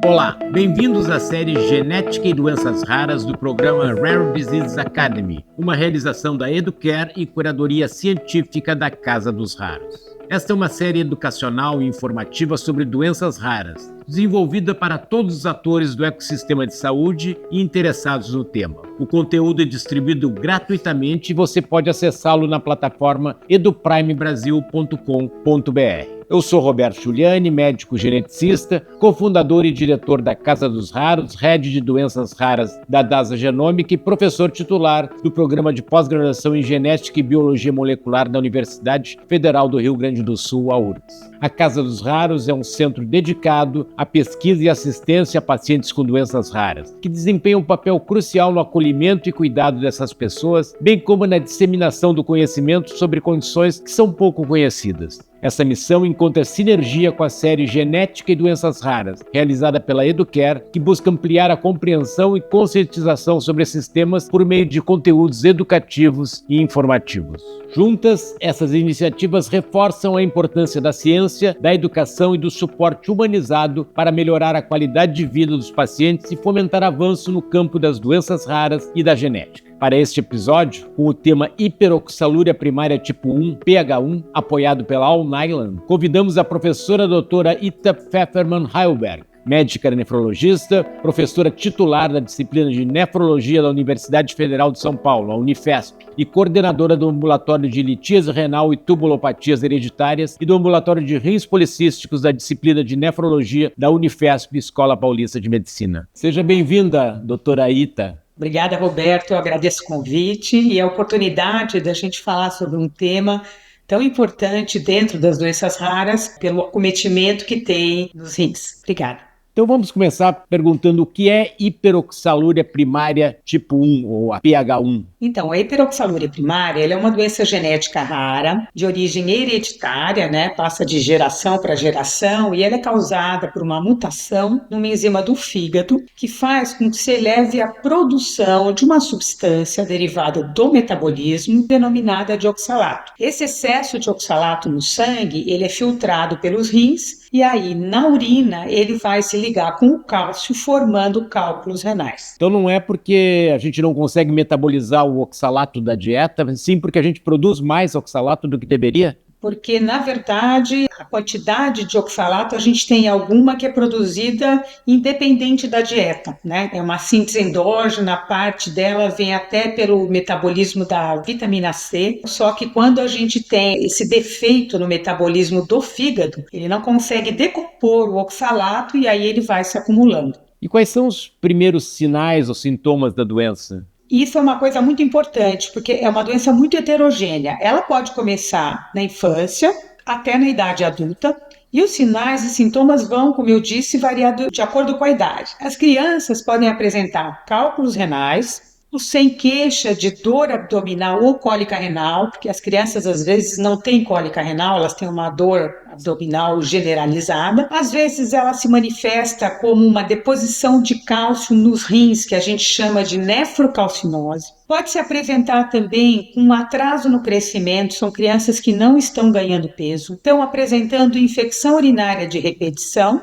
Olá, bem-vindos à série Genética e Doenças Raras do programa Rare Diseases Academy, uma realização da Educare e curadoria científica da Casa dos Raros. Esta é uma série educacional e informativa sobre doenças raras, desenvolvida para todos os atores do ecossistema de saúde e interessados no tema. O conteúdo é distribuído gratuitamente e você pode acessá-lo na plataforma eduprimebrasil.com.br. Eu sou Roberto Giuliani, médico geneticista, cofundador e diretor da Casa dos Raros, Rede de Doenças Raras da DASA Genômica e professor titular do Programa de Pós-Graduação em Genética e Biologia Molecular da Universidade Federal do Rio Grande do Sul, a URGS. A Casa dos Raros é um centro dedicado à pesquisa e assistência a pacientes com doenças raras, que desempenha um papel crucial no acolhimento e cuidado dessas pessoas, bem como na disseminação do conhecimento sobre condições que são pouco conhecidas. Essa missão encontra sinergia com a série Genética e Doenças Raras, realizada pela Educare, que busca ampliar a compreensão e conscientização sobre esses temas por meio de conteúdos educativos e informativos. Juntas, essas iniciativas reforçam a importância da ciência, da educação e do suporte humanizado para melhorar a qualidade de vida dos pacientes e fomentar avanço no campo das doenças raras e da genética. Para este episódio, com o tema Hiperoxalúria Primária Tipo 1, PH1, apoiado pela Alnylam, convidamos a professora doutora Ita Pfefferman-Heilberg, médica nefrologista, professora titular da disciplina de Nefrologia da Universidade Federal de São Paulo, a Unifesp, e coordenadora do ambulatório de litíase renal e tubulopatias hereditárias e do ambulatório de rins policísticos da disciplina de Nefrologia da Unifesp, Escola Paulista de Medicina. Seja bem-vinda, doutora Ita. Obrigada, Roberto. Eu agradeço o convite e a oportunidade da gente falar sobre um tema tão importante dentro das doenças raras pelo acometimento que tem nos rins. Obrigada. Então vamos começar perguntando o que é hiperoxalúria primária tipo 1, ou a PH1. Então, a hiperoxalúria primária ela é uma doença genética rara, de origem hereditária, passa de geração para geração, e ela é causada por uma mutação numa enzima do fígado, que faz com que se eleve a produção de uma substância derivada do metabolismo, denominada de oxalato. Esse excesso de oxalato no sangue, ele é filtrado pelos rins, e aí, na urina, ele vai se ligar com o cálcio, formando cálculos renais. Então não é porque a gente não consegue metabolizar o oxalato da dieta, sim porque a gente produz mais oxalato do que deveria? Porque, na verdade, a quantidade de oxalato, a gente tem alguma que é produzida independente da dieta, É uma síntese endógena, parte dela vem até pelo metabolismo da vitamina C, só que quando a gente tem esse defeito no metabolismo do fígado, ele não consegue decompor o oxalato e aí ele vai se acumulando. E quais são os primeiros sinais ou sintomas da doença? Isso é uma coisa muito importante, porque é uma doença muito heterogênea. Ela pode começar na infância até na idade adulta, e os sinais e sintomas vão, como eu disse, variando de acordo com a idade. As crianças podem apresentar cálculos renais, sem queixa de dor abdominal ou cólica renal, porque as crianças às vezes não têm cólica renal, elas têm uma dor abdominal generalizada. Às vezes ela se manifesta como uma deposição de cálcio nos rins, que a gente chama de nefrocalcinose. Pode se apresentar também com um atraso no crescimento, são crianças que não estão ganhando peso, estão apresentando infecção urinária de repetição,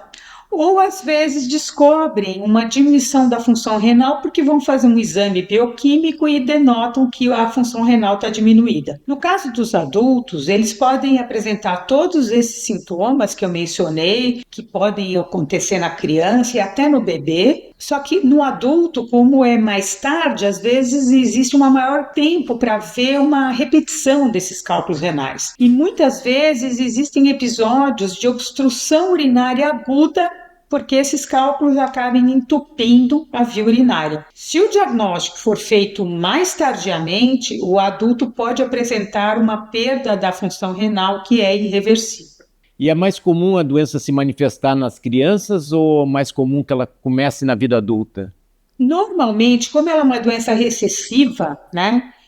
ou às vezes descobrem uma diminuição da função renal porque vão fazer um exame bioquímico e denotam que a função renal está diminuída. No caso dos adultos, eles podem apresentar todos esses sintomas que eu mencionei, que podem acontecer na criança e até no bebê, só que no adulto, como é mais tarde, às vezes existe um maior tempo para ver uma repetição desses cálculos renais. E muitas vezes existem episódios de obstrução urinária aguda porque esses cálculos acabam entupindo a via urinária. Se o diagnóstico for feito mais tardiamente, o adulto pode apresentar uma perda da função renal que é irreversível. E é mais comum a doença se manifestar nas crianças ou mais comum que ela comece na vida adulta? Normalmente, como ela é uma doença recessiva,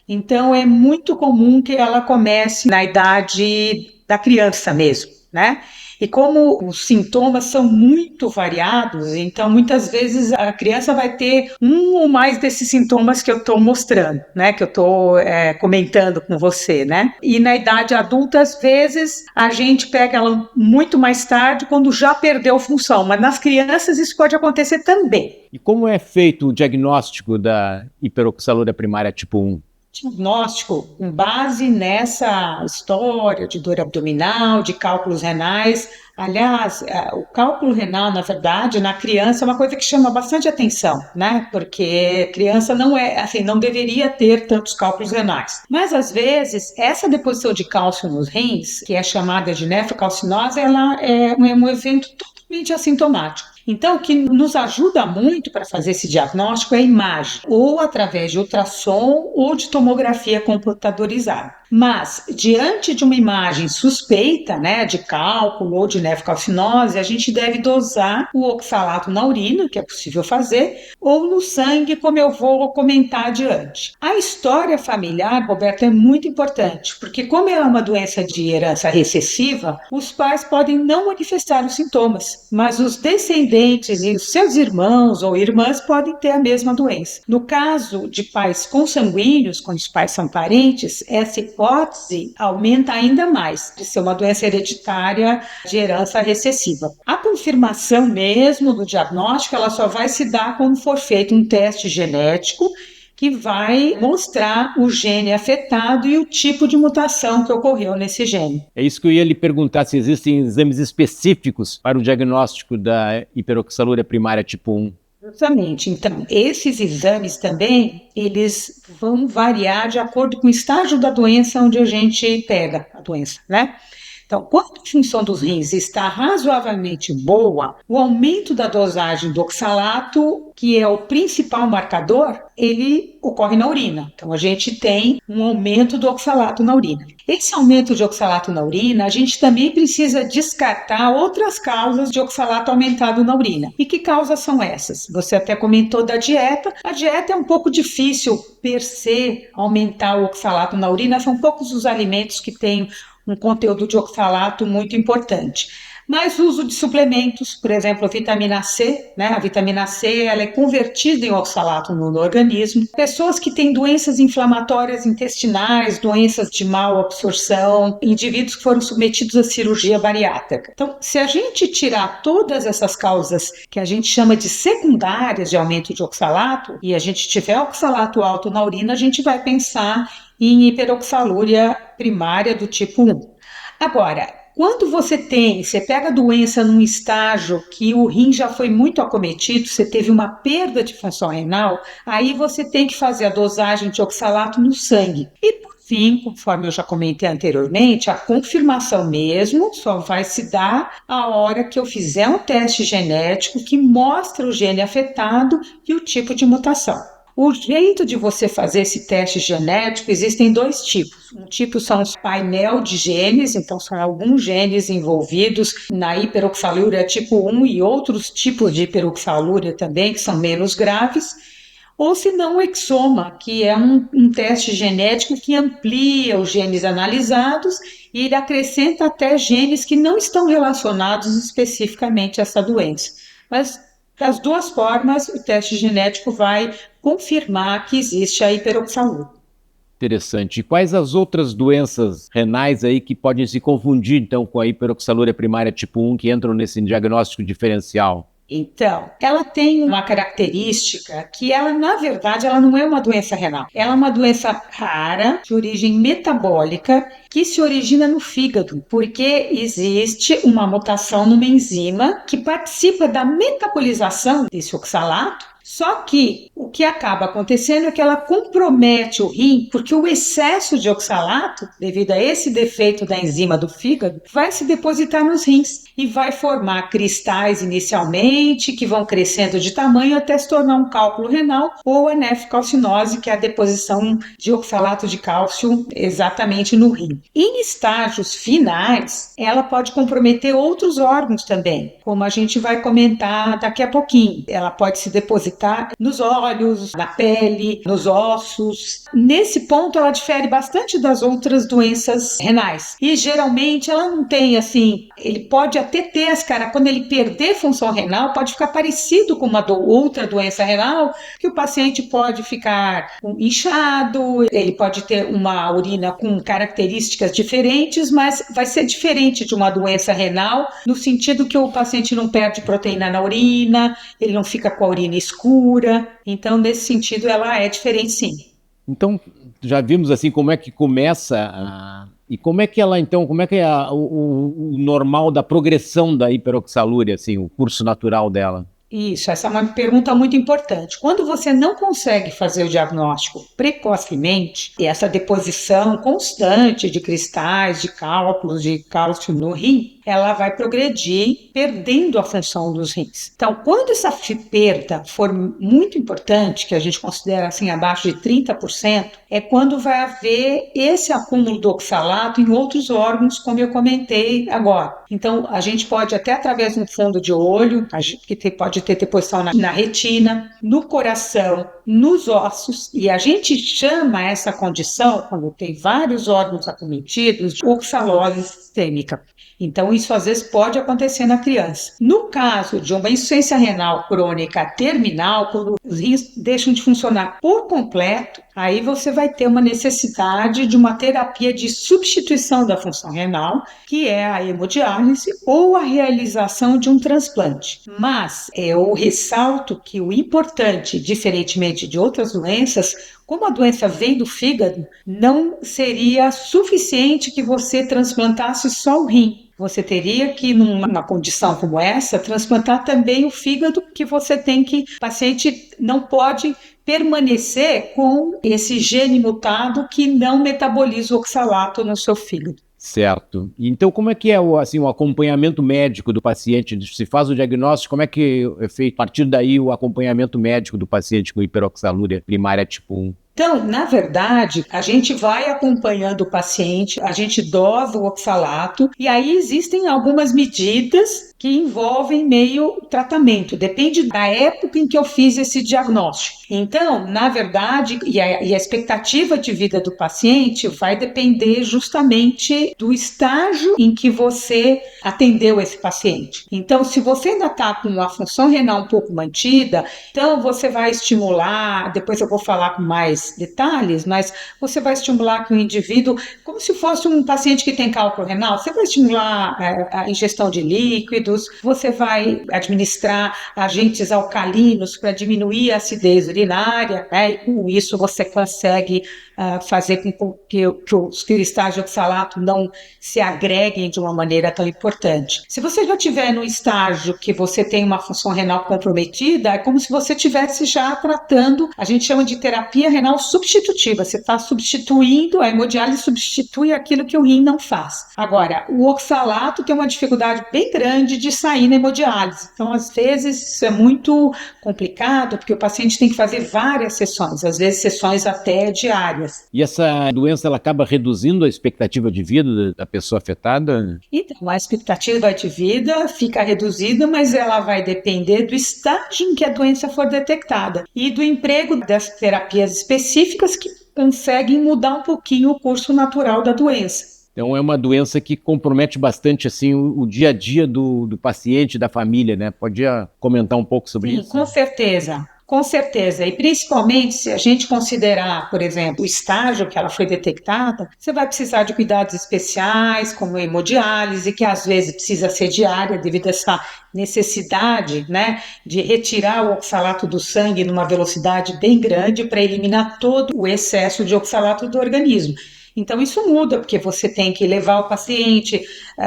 então é muito comum que ela comece na idade da criança mesmo, E como os sintomas são muito variados, então muitas vezes a criança vai ter um ou mais desses sintomas que eu estou mostrando, né? Que eu estou comentando com você, né? E na idade adulta, às vezes, a gente pega ela muito mais tarde, quando já perdeu função. Mas nas crianças isso pode acontecer também. E como é feito o diagnóstico da hiperoxalúria primária tipo 1? Diagnóstico com base nessa história de dor abdominal, de cálculos renais. Aliás, o cálculo renal, na verdade, na criança é uma coisa que chama bastante atenção, né? Porque criança não deveria ter tantos cálculos renais. Mas, às vezes, essa deposição de cálcio nos rins, que é chamada de nefrocalcinose, ela é um evento totalmente assintomático. Então, o que nos ajuda muito para fazer esse diagnóstico é a imagem, ou através de ultrassom ou de tomografia computadorizada. Mas, diante de uma imagem suspeita, né, de cálculo ou de nefrocalcinose, a gente deve dosar o oxalato na urina, que é possível fazer, ou no sangue, como eu vou comentar adiante. A história familiar, Roberto, é muito importante, porque como é uma doença de herança recessiva, os pais podem não manifestar os sintomas, mas os descendentes e os seus irmãos ou irmãs podem ter a mesma doença. No caso de pais consanguíneos, quando os pais são parentes, essa hipótese aumenta ainda mais de ser uma doença hereditária de herança recessiva. A confirmação mesmo do diagnóstico, ela só vai se dar quando for feito um teste genético que vai mostrar o gene afetado e o tipo de mutação que ocorreu nesse gene. É isso que eu ia lhe perguntar, se existem exames específicos para o diagnóstico da hiperoxalúria primária tipo 1. Justamente. Então, esses exames também, eles vão variar de acordo com o estágio da doença onde a gente pega a doença, né? Então, quando a função dos rins está razoavelmente boa, o aumento da dosagem do oxalato, que é o principal marcador, ele ocorre na urina. Então, a gente tem um aumento do oxalato na urina. Esse aumento de oxalato na urina, a gente também precisa descartar outras causas de oxalato aumentado na urina. E que causas são essas? Você até comentou da dieta. A dieta é um pouco difícil, per se, aumentar o oxalato na urina. São poucos os alimentos que têm um conteúdo de oxalato muito importante. Mas o uso de suplementos, por exemplo, a vitamina C, né? A vitamina C ela é convertida em oxalato no organismo. Pessoas que têm doenças inflamatórias intestinais, doenças de mal absorção, indivíduos que foram submetidos à cirurgia bariátrica. Então, se a gente tirar todas essas causas que a gente chama de secundárias de aumento de oxalato, e a gente tiver oxalato alto na urina, a gente vai pensar em hiperoxalúria primária do tipo 1. Agora, quando você pega a doença num estágio que o rim já foi muito acometido, você teve uma perda de função renal, aí você tem que fazer a dosagem de oxalato no sangue. E por fim, conforme eu já comentei anteriormente, a confirmação mesmo só vai se dar a hora que eu fizer um teste genético que mostra o gene afetado e o tipo de mutação. O jeito de você fazer esse teste genético, existem dois tipos. Um tipo são os painel de genes, então são alguns genes envolvidos na hiperoxalúria tipo 1 e outros tipos de hiperoxalúria também, que são menos graves. Ou se não o exoma, que é um teste genético que amplia os genes analisados e ele acrescenta até genes que não estão relacionados especificamente a essa doença. Mas das duas formas, o teste genético vai confirmar que existe a hiperoxalúria. Interessante. E quais as outras doenças renais aí que podem se confundir, então, com a hiperoxalúria primária tipo 1, que entram nesse diagnóstico diferencial? Então, ela tem uma característica que ela, na verdade, ela não é uma doença renal. Ela é uma doença rara, de origem metabólica, que se origina no fígado, porque existe uma mutação numa enzima que participa da metabolização desse oxalato. Só que o que acaba acontecendo é que ela compromete o rim, porque o excesso de oxalato, devido a esse defeito da enzima do fígado, vai se depositar nos rins e vai formar cristais inicialmente, que vão crescendo de tamanho até se tornar um cálculo renal ou a nefrocalcinose, que é a deposição de oxalato de cálcio exatamente no rim. Em estágios finais, ela pode comprometer outros órgãos também, como a gente vai comentar daqui a pouquinho. Ela pode se depositar tá? Nos olhos, na pele, nos ossos. Nesse ponto, ela difere bastante das outras doenças renais. E geralmente ela não tem assim, ele pode até ter as caras, quando ele perder função renal, pode ficar parecido com uma outra doença renal, que o paciente pode ficar inchado, ele pode ter uma urina com características diferentes, mas vai ser diferente de uma doença renal, no sentido que o paciente não perde proteína na urina, ele não fica com a urina escura. Então, nesse sentido, ela é diferente, sim. Então, já vimos assim como é que começa e como é que ela, então, como é que é o normal da progressão da hiperoxalúria, assim, o curso natural dela? Isso, essa é uma pergunta muito importante. Quando você não consegue fazer o diagnóstico precocemente, e essa deposição constante de cristais, de cálculos, de cálcio no rim, ela vai progredir perdendo a função dos rins. Então, quando essa perda for muito importante, que a gente considera assim abaixo de 30%, é quando vai haver esse acúmulo do oxalato em outros órgãos, como eu comentei agora. Então, a gente pode até através de um fundo de olho, que pode ter deposição na retina, no coração, nos ossos, e a gente chama essa condição, quando tem vários órgãos acometidos, de oxalose sistêmica. Então, isso às vezes pode acontecer na criança. No caso de uma insuficiência renal crônica terminal, quando os rins deixam de funcionar por completo, aí você vai ter uma necessidade de uma terapia de substituição da função renal, que é a hemodiálise ou a realização de um transplante. Mas eu ressalto que o importante, diferentemente de outras doenças, como a doença vem do fígado, não seria suficiente que você transplantasse só o rim. Você teria que, numa condição como essa, transplantar também o fígado, que você tem que, o paciente não pode permanecer com esse gene mutado que não metaboliza o oxalato no seu fígado. Certo. Então, como é que é o acompanhamento médico do paciente? Se faz o diagnóstico, como é que é feito a partir daí o acompanhamento médico do paciente com hiperoxalúria primária tipo 1? Então, na verdade, a gente vai acompanhando o paciente, a gente dosa o oxalato e aí existem algumas medidas que envolvem meio tratamento, depende da época em que eu fiz esse diagnóstico. Então, na verdade, e a expectativa de vida do paciente vai depender justamente do estágio em que você atendeu esse paciente. Então, se você ainda está com uma função renal um pouco mantida, então você vai estimular, depois eu vou falar com mais detalhes, mas você vai estimular que o indivíduo, como se fosse um paciente que tem cálculo renal, você vai estimular a ingestão de líquidos, você vai administrar agentes alcalinos para diminuir a acidez urinária, né? E com isso você consegue fazer com que os cristais de oxalato não se agreguem de uma maneira tão importante. Se você já estiver no estágio que você tem uma função renal comprometida, é como se você estivesse já tratando, a gente chama de terapia renal substitutiva, você está substituindo, a hemodiálise substitui aquilo que o rim não faz. Agora, o oxalato tem uma dificuldade bem grande de sair na hemodiálise, então às vezes isso é muito complicado, porque o paciente tem que fazer várias sessões, às vezes sessões até diárias. E essa doença ela acaba reduzindo a expectativa de vida da pessoa afetada? Então, a expectativa de vida fica reduzida, mas ela vai depender do estágio em que a doença for detectada e do emprego das terapias específicas que conseguem mudar um pouquinho o curso natural da doença. Então é uma doença que compromete bastante assim, o dia a dia do paciente, da família, né? Podia comentar um pouco sobre isso? Com certeza. Com certeza, e principalmente se a gente considerar, por exemplo, o estágio que ela foi detectada, você vai precisar de cuidados especiais, como hemodiálise, que às vezes precisa ser diária devido a essa necessidade, né, de retirar o oxalato do sangue numa velocidade bem grande para eliminar todo o excesso de oxalato do organismo. Então, isso muda, porque você tem que levar o paciente,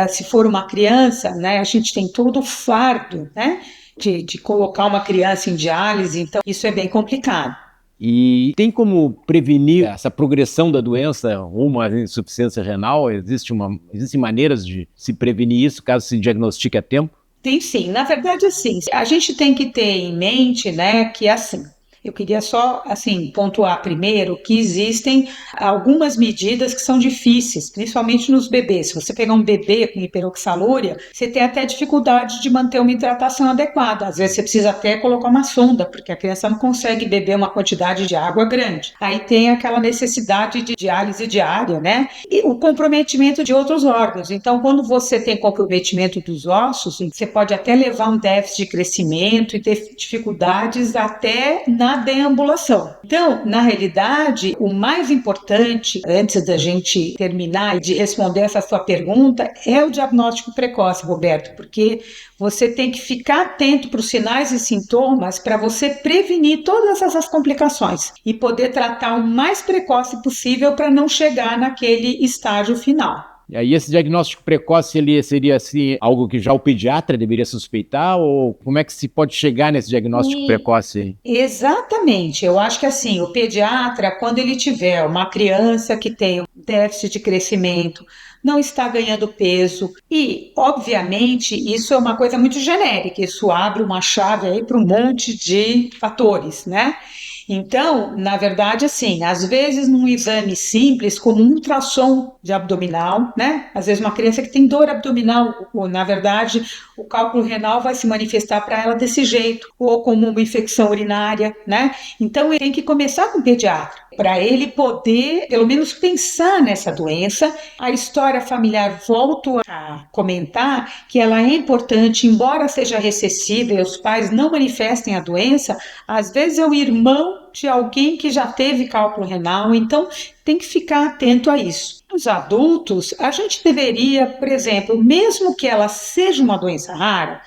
se for uma criança, né, a gente tem todo o fardo, né, de colocar uma criança em diálise, então isso é bem complicado. E tem como prevenir essa progressão da doença rumo à insuficiência renal? Existem maneiras de se prevenir isso, caso se diagnostique a tempo? Tem sim, na verdade assim, a gente tem que ter em mente, né, que assim, Eu queria só, assim, pontuar primeiro que existem algumas medidas que são difíceis, principalmente nos bebês. Se você pegar um bebê com hiperoxalúria, você tem até dificuldade de manter uma hidratação adequada. Às vezes você precisa até colocar uma sonda, porque a criança não consegue beber uma quantidade de água grande. Aí tem aquela necessidade de diálise diária, né? E o comprometimento de outros órgãos. Então, quando você tem comprometimento dos ossos, você pode até levar um déficit de crescimento e ter dificuldades até na deambulação. Então, na realidade, o mais importante, antes da gente terminar e de responder essa sua pergunta, é o diagnóstico precoce, Roberto, porque você tem que ficar atento para os sinais e sintomas para você prevenir todas essas complicações e poder tratar o mais precoce possível para não chegar naquele estágio final. E aí esse diagnóstico precoce ele seria assim, algo que já o pediatra deveria suspeitar, ou como é que se pode chegar nesse diagnóstico precoce? Exatamente, eu acho que assim, o pediatra, quando ele tiver uma criança que tem um déficit de crescimento, não está ganhando peso e, obviamente, isso é uma coisa muito genérica, isso abre uma chave aí para um monte de fatores, né? Então, na verdade, assim, às vezes num exame simples, como um ultrassom de abdominal, né? Às vezes uma criança que tem dor abdominal, ou, na verdade, o cálculo renal vai se manifestar para ela desse jeito, ou como uma infecção urinária, né? Então, ele tem que começar com o pediatra, para ele poder, pelo menos, pensar nessa doença. A história familiar, volto a comentar, que ela é importante, embora seja recessiva e os pais não manifestem a doença, às vezes é o irmão de alguém que já teve cálculo renal, então tem que ficar atento a isso. Os adultos, a gente deveria, por exemplo, mesmo que ela seja uma doença rara,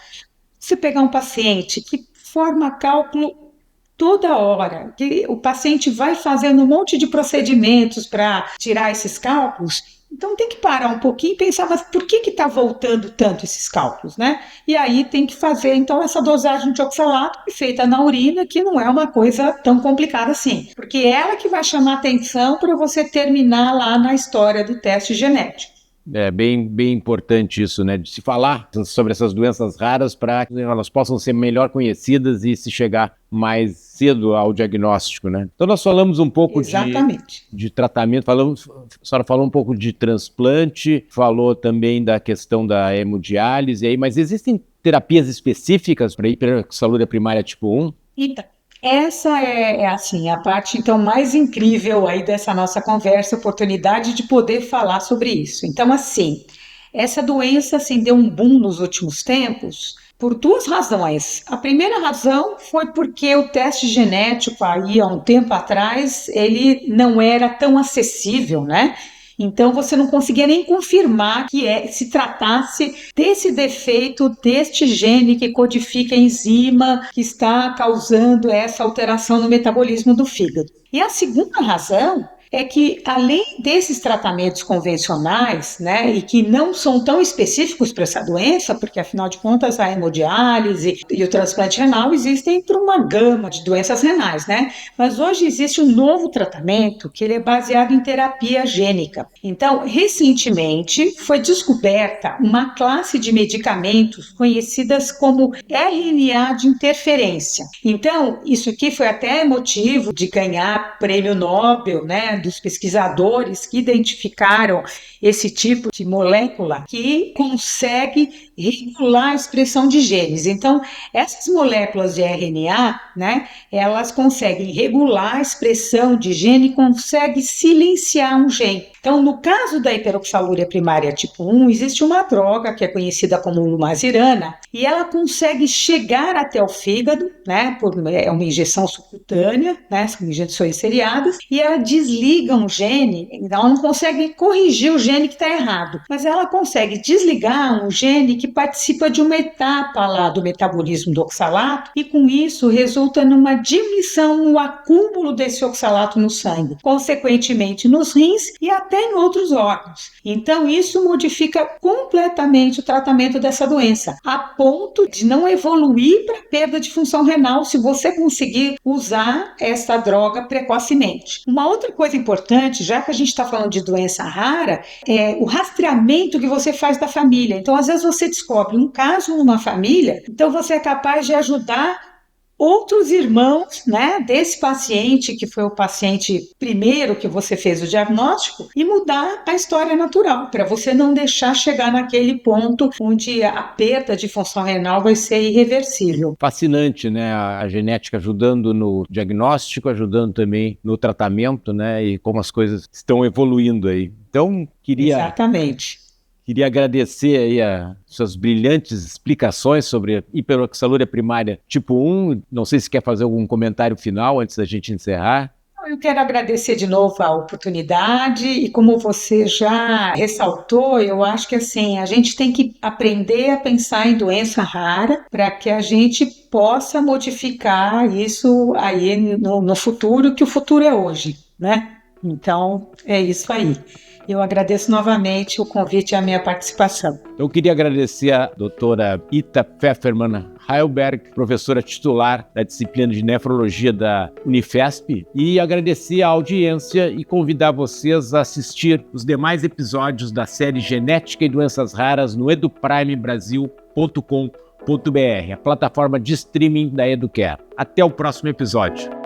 se pegar um paciente que forma cálculo toda hora, que o paciente vai fazendo um monte de procedimentos para tirar esses cálculos, então tem que parar um pouquinho e pensar, mas por que está voltando tanto esses cálculos, né? E aí tem que fazer, então, essa dosagem de oxalato feita na urina, que não é uma coisa tão complicada assim, porque é ela que vai chamar atenção para você terminar lá na história do teste genético. É bem importante isso, né? De se falar sobre essas doenças raras para que elas possam ser melhor conhecidas e se chegar mais cedo ao diagnóstico, né? Então nós falamos um pouco de tratamento, a senhora falou um pouco de transplante, falou também da questão da hemodiálise, mas existem terapias específicas para hiperoxalúria primária tipo 1? Então, essa é assim, a parte então mais incrível aí dessa nossa conversa, oportunidade de poder falar sobre isso. Então, assim, essa doença assim, deu um boom nos últimos tempos por duas razões. A primeira razão foi porque o teste genético aí há um tempo atrás, ele não era tão acessível, né? Então você não conseguia nem confirmar que se tratasse desse defeito, deste gene que codifica a enzima que está causando essa alteração no metabolismo do fígado. E a segunda razão é que, além desses tratamentos convencionais, né, e que não são tão específicos para essa doença, porque afinal de contas a hemodiálise e o transplante renal existem para uma gama de doenças renais, né? Mas hoje existe um novo tratamento que ele é baseado em terapia gênica. Então, recentemente foi descoberta uma classe de medicamentos conhecidas como RNA de interferência. Então, isso aqui foi até motivo de ganhar prêmio Nobel, né, dos pesquisadores que identificaram esse tipo de molécula que consegue regular a expressão de genes. Então, essas moléculas de RNA, né, elas conseguem regular a expressão de gene e conseguem silenciar um gene. Então, no caso da hiperoxalúria primária tipo 1, existe uma droga que é conhecida como lumazirana e ela consegue chegar até o fígado, né, é uma injeção subcutânea, né, são injeções seriadas, e ela desliga um gene, então ela não consegue corrigir o gene que está errado, mas ela consegue desligar um gene que participa de uma etapa lá do metabolismo do oxalato e com isso resulta numa diminuição no acúmulo desse oxalato no sangue, consequentemente nos rins e até em outros órgãos. Então isso modifica completamente o tratamento dessa doença, a ponto de não evoluir para perda de função renal se você conseguir usar essa droga precocemente. Uma outra coisa importante, já que a gente está falando de doença rara, é o rastreamento que você faz da família. Então, às vezes você descobre um caso numa família, então você é capaz de ajudar outros irmãos, né, desse paciente que foi o paciente primeiro que você fez o diagnóstico e mudar a história natural, para você não deixar chegar naquele ponto onde a perda de função renal vai ser irreversível. Fascinante, né? A genética ajudando no diagnóstico, ajudando também no tratamento, né? E como as coisas estão evoluindo aí. Então, Exatamente. Queria agradecer aí as suas brilhantes explicações sobre hiperoxalúria primária tipo 1. Não sei se quer fazer algum comentário final antes da gente encerrar. Eu quero agradecer de novo a oportunidade e como você já ressaltou, eu acho que assim, a gente tem que aprender a pensar em doença rara para que a gente possa modificar isso aí no futuro, que o futuro é hoje, né? Então, é isso aí. Eu agradeço novamente o convite e a minha participação. Eu queria agradecer a doutora Ita Pfeffermann Heilberg, professora titular da disciplina de nefrologia da Unifesp, e agradecer a audiência e convidar vocês a assistir os demais episódios da série Genética e Doenças Raras no eduprimebrasil.com.br, a plataforma de streaming da Educare. Até o próximo episódio.